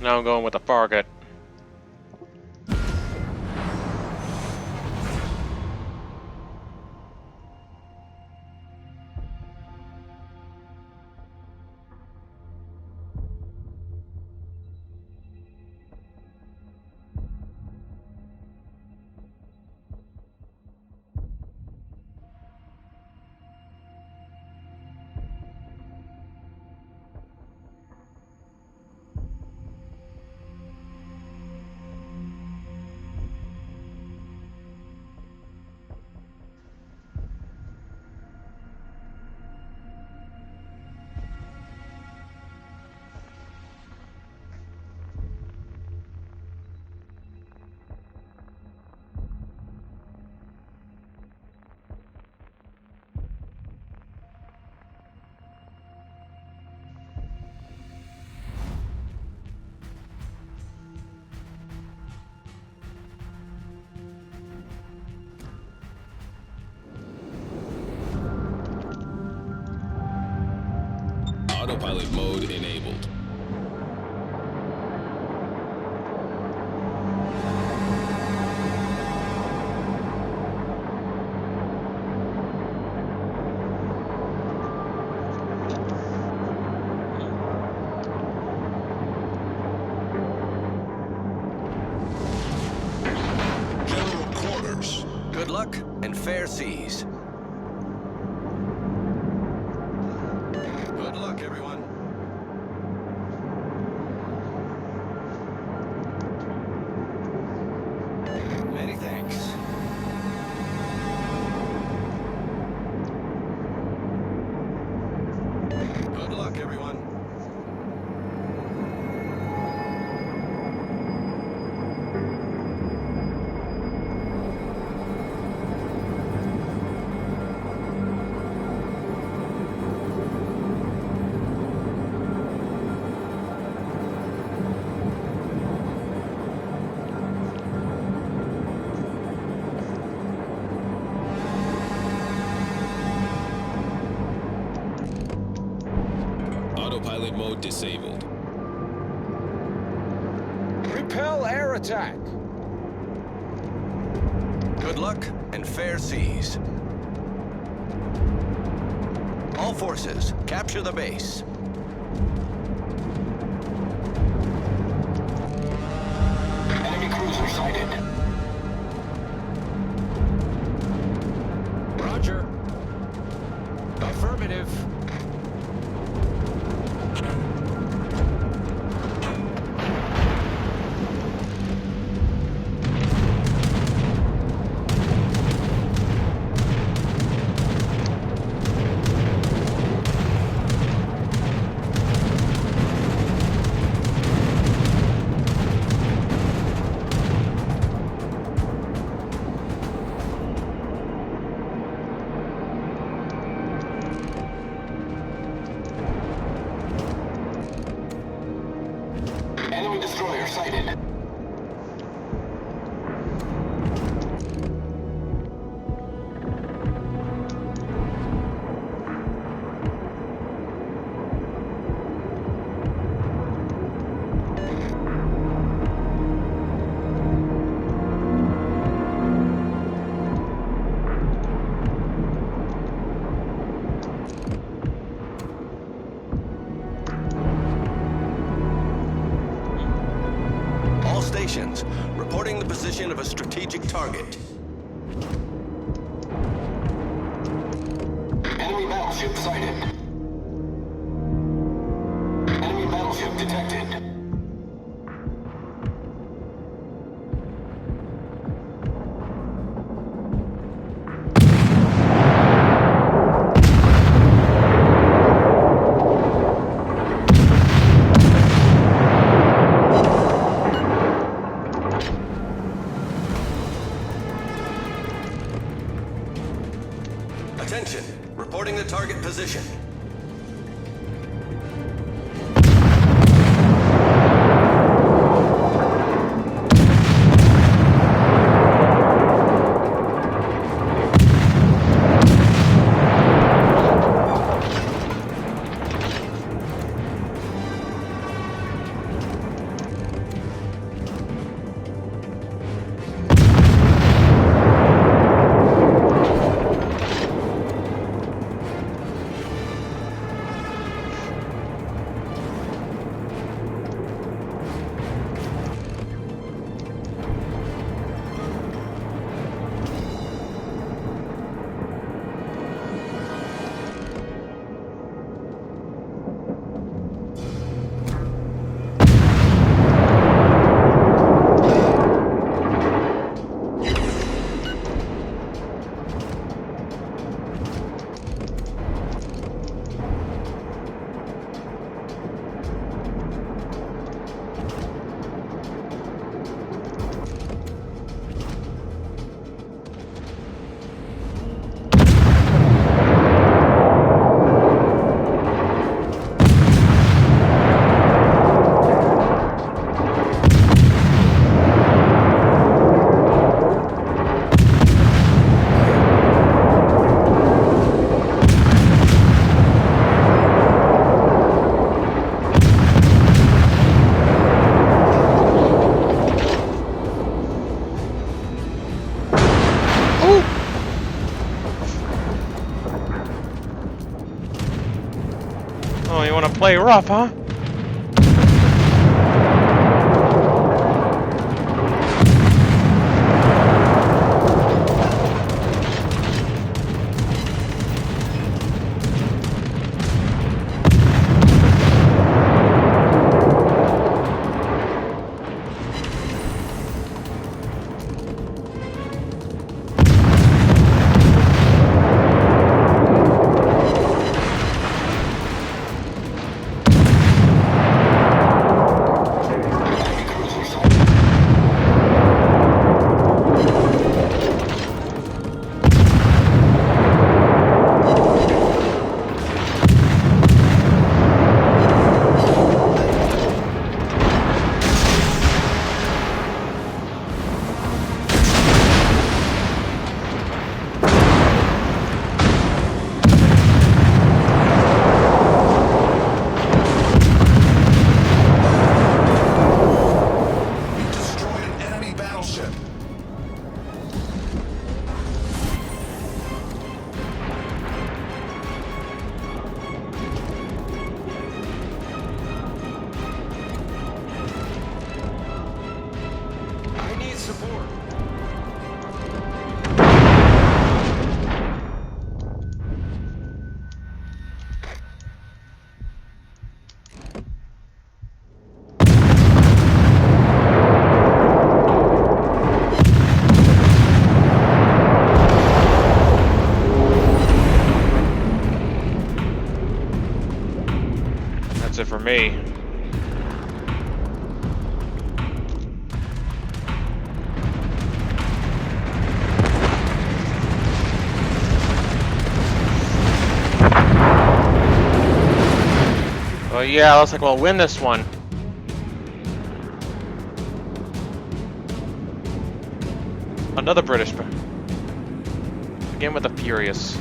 Now I'm going with the frigate. Autopilot mode enabled. General quarters. Good luck and fair seas. Good luck, everyone. Many thanks. Good luck, everyone. Autopilot mode disabled. Repel air attack. Good luck and fair seas. All forces, capture the base. Enemy cruiser sighted. Roger. Affirmative. Enemy destroyer sighted. All stations, reporting the position of a strategic target. Enemy battleship sighted. Enemy battleship detected. Attention. Reporting the target position. Oh, you want to play rough, huh? It for me. Well, yeah, looks like we'll win this one. Another British. Again with the Furious.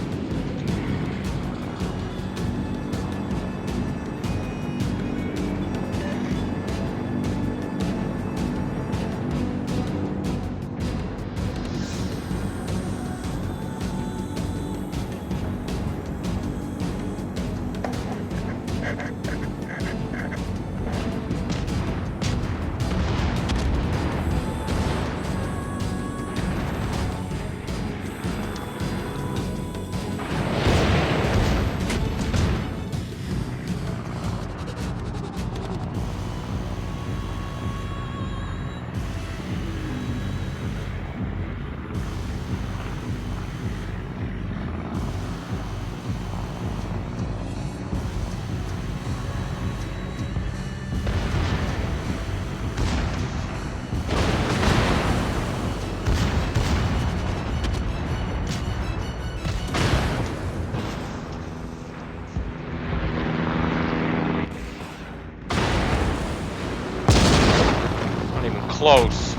close.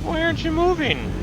Why aren't you moving?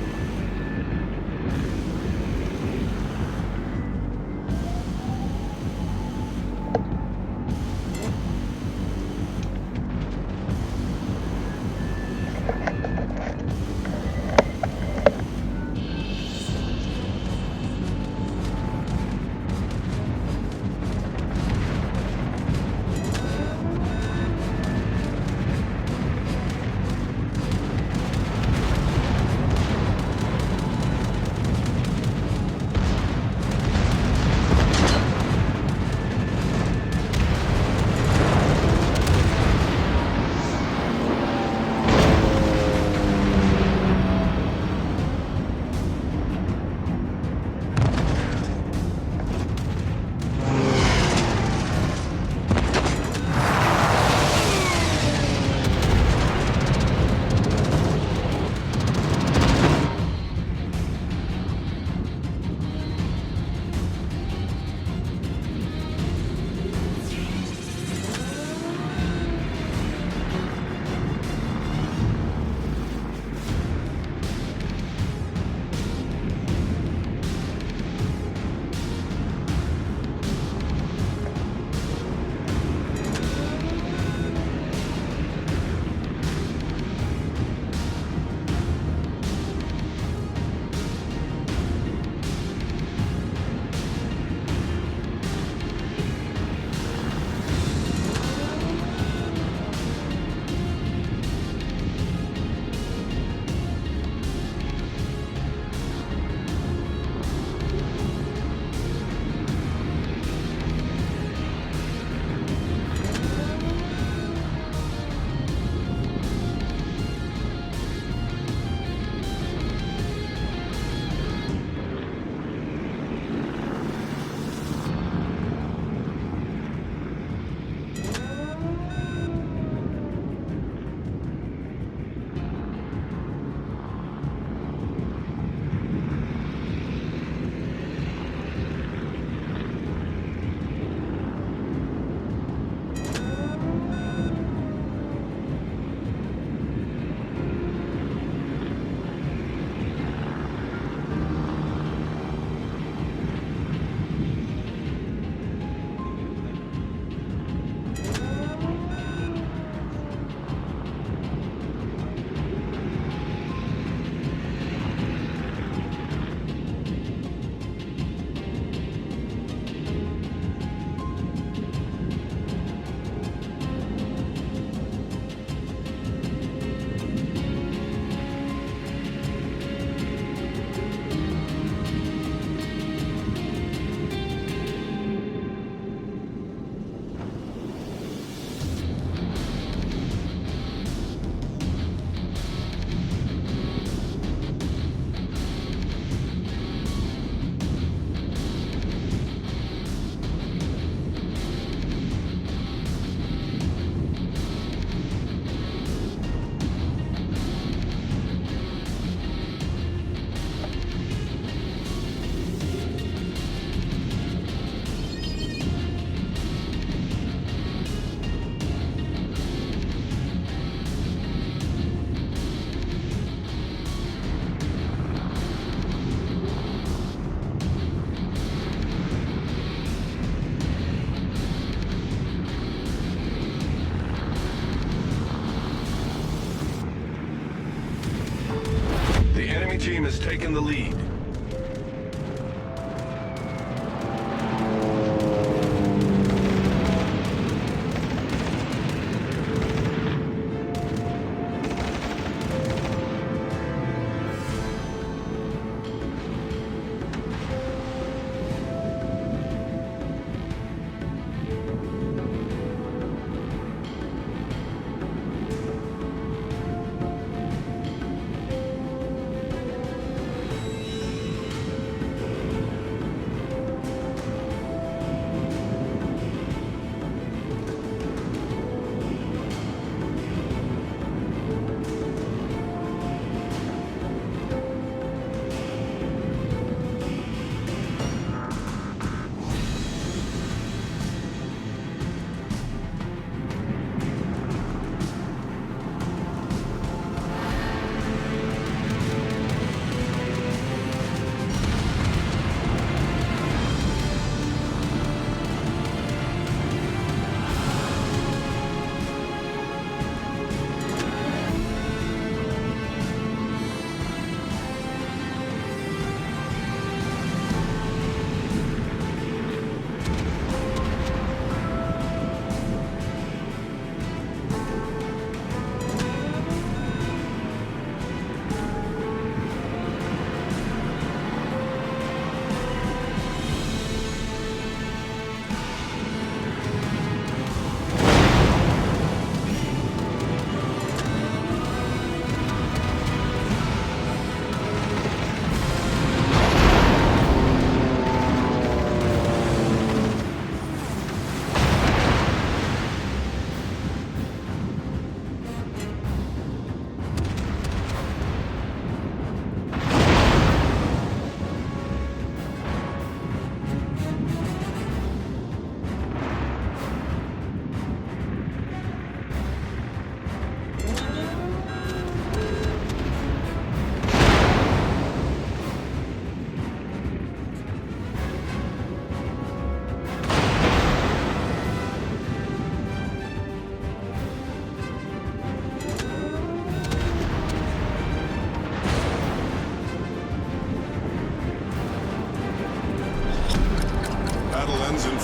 team has taken the lead.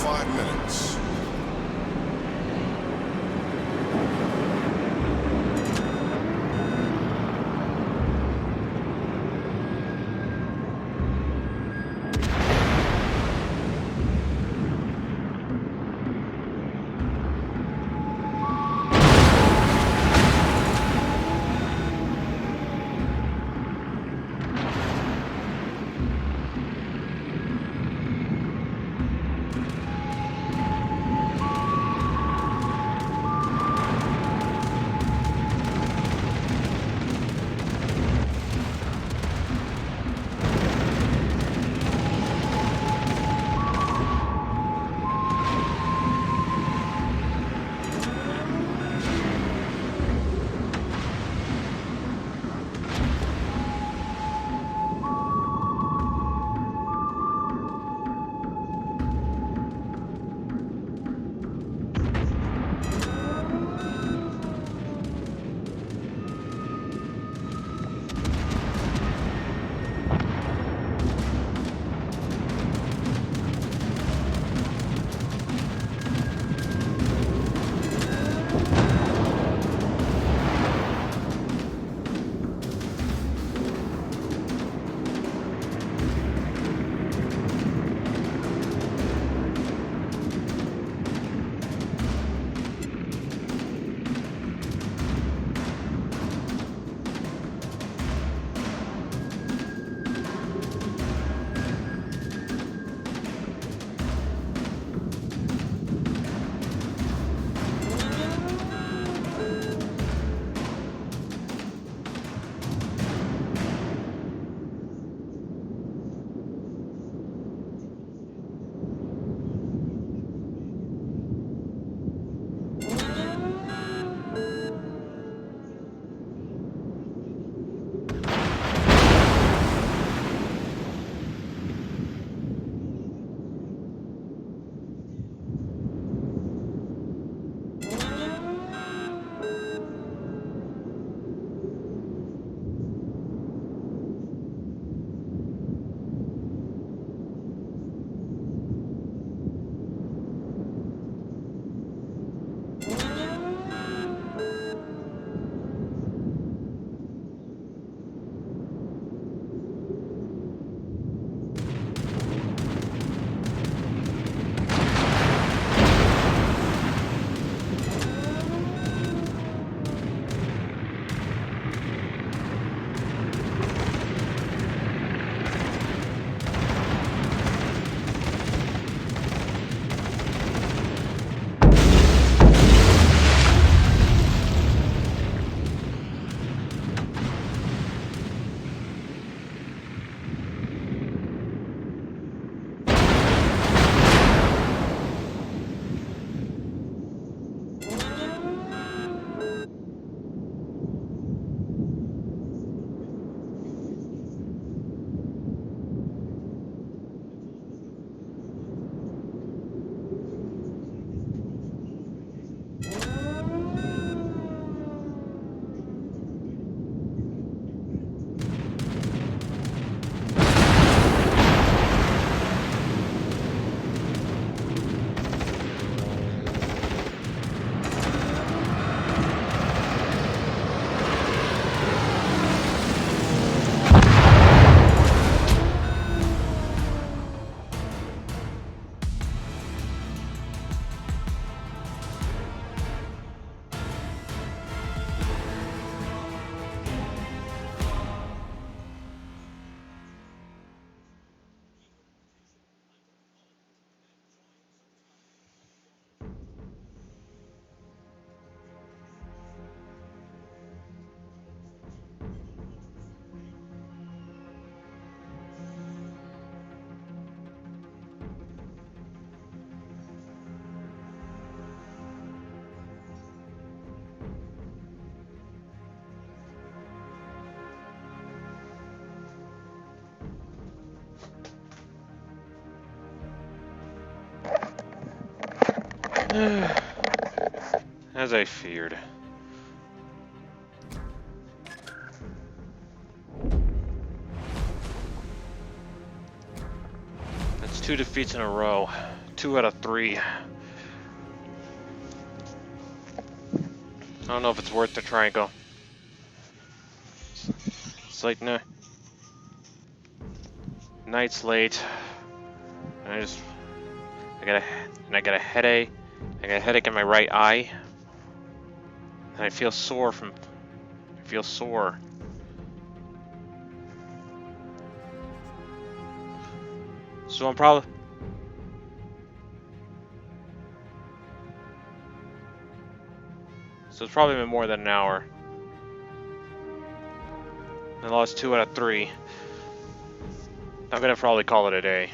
5 minutes. As I feared. That's 2 defeats in a row. 2 out of 3. I don't know if it's worth the triangle. It's like, no. Night's late. And I got a headache. I got a headache in my right eye. And I feel sore So I'm probably... So it's probably been more than an hour. I lost 2 out of 3. I'm gonna probably call it a day.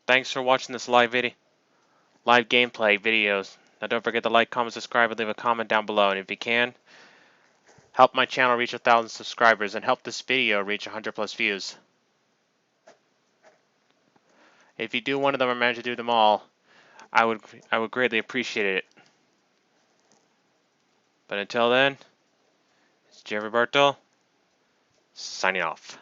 Thanks for watching this live gameplay videos. Now don't forget to like, comment, subscribe, and leave a comment down below. And if you can, help my channel reach 1,000 subscribers and help this video reach 100 plus views. If you do one of them or manage to do them all, I would greatly appreciate it. But until then, it's Jerry Berto, signing off.